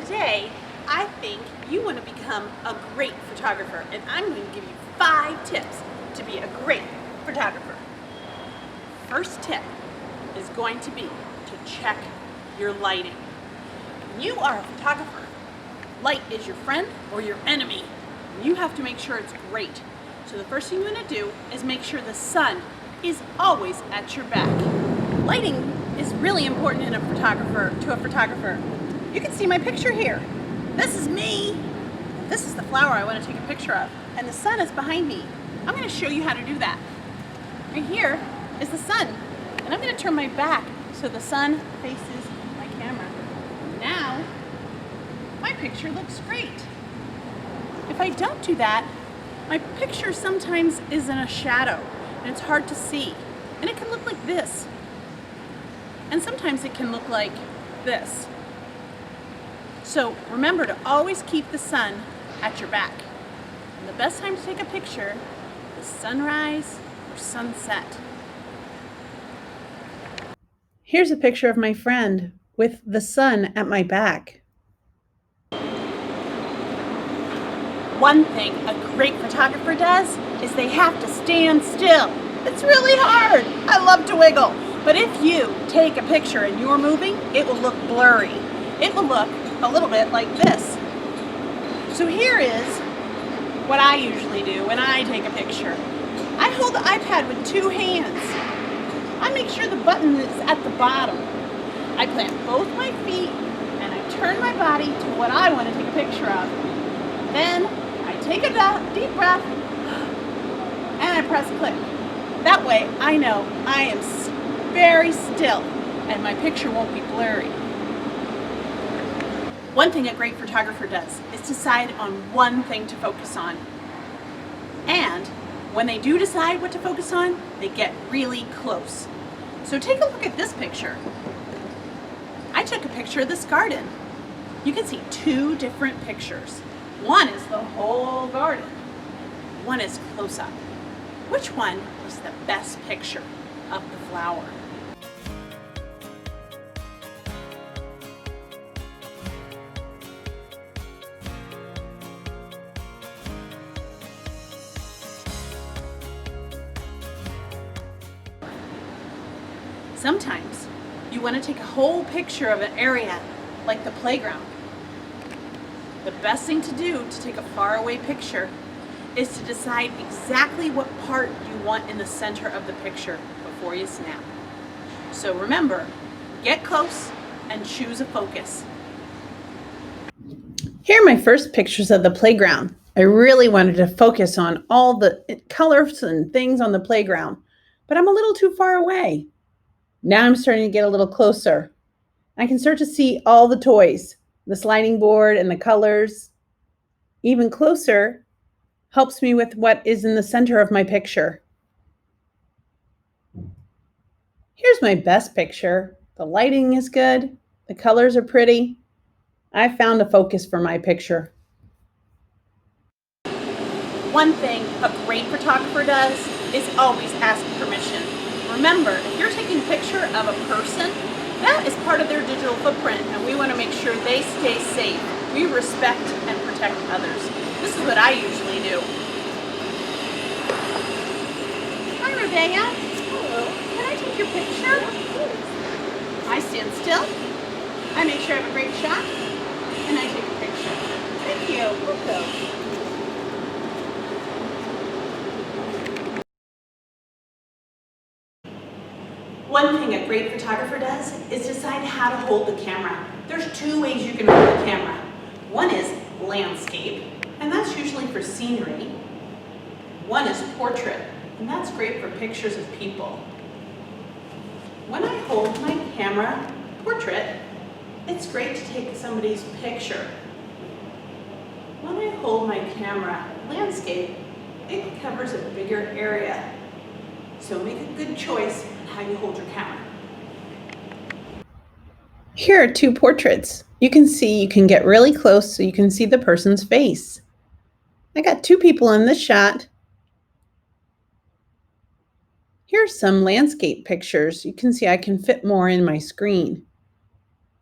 Today, I think you want to become a great photographer, and I'm going to give you 5 tips to be a great photographer. First tip is going to be to check your lighting. When you are a photographer, light is your friend or your enemy. You have to make sure it's great. So the first thing you want to do is make sure the sun is always at your back. Lighting is really important to a photographer. You can see my picture here. This is me. This is the flower I want to take a picture of. And the sun is behind me. I'm going to show you how to do that. Right here is the sun. And I'm going to turn my back so the sun faces my camera. Now, my picture looks great. If I don't do that, my picture sometimes is in a shadow and it's hard to see. And it can look like this. And sometimes it can look like this. So remember to always keep the sun at your back. And the best time to take a picture is sunrise or sunset. Here's a picture of my friend with the sun at my back. One thing a great photographer does is they have to stand still. It's really hard. I love to wiggle. But if you take a picture and you're moving, it will look blurry. It will look a little bit like this. So here is what I usually do when I take a picture. I hold the iPad with 2 hands. I make sure the button is at the bottom. I plant both my feet and I turn my body to what I want to take a picture of. Then I take a deep breath and I press click. That way I know I am very still and my picture won't be blurry. One thing a great photographer does is decide on one thing to focus on. And when they do decide what to focus on, they get really close. So take a look at this picture. I took a picture of this garden. You can see 2 different pictures. One is the whole garden. One is close up. Which one is the best picture of the flower? Sometimes you want to take a whole picture of an area like the playground. The best thing to do to take a faraway picture is to decide exactly what part you want in the center of the picture before you snap. So remember, get close and choose a focus. Here are my first pictures of the playground. I really wanted to focus on all the colors and things on the playground, but I'm a little too far away. Now I'm starting to get a little closer. I can start to see all the toys, the sliding board and the colors. Even closer helps me with what is in the center of my picture. Here's my best picture. The lighting is good. The colors are pretty. I found a focus for my picture. One thing a great photographer does is always ask permission. Remember, if you're taking a picture of a person, that is part of their digital footprint, and we want to make sure they stay safe. We respect and protect others. This is what I usually do. Hi, Rebecca. Hello. Can I take your picture? I stand still. I make sure I have a great shot, and I take a picture. Thank you. Welcome. One thing a great photographer does is decide how to hold the camera. There's 2 ways you can hold the camera. One is landscape, and that's usually for scenery. One is portrait, and that's great for pictures of people. When I hold my camera portrait, it's great to take somebody's picture. When I hold my camera landscape, it covers a bigger area. So make a good choice on how you hold your camera. Here are 2 portraits. You can see you can get really close so you can see the person's face. I got 2 people in this shot. Here's some landscape pictures. You can see I can fit more in my screen.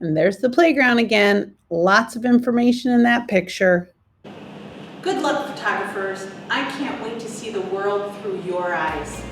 And there's the playground again. Lots of information in that picture. Good luck, photographers. I can't wait to see the world through your eyes.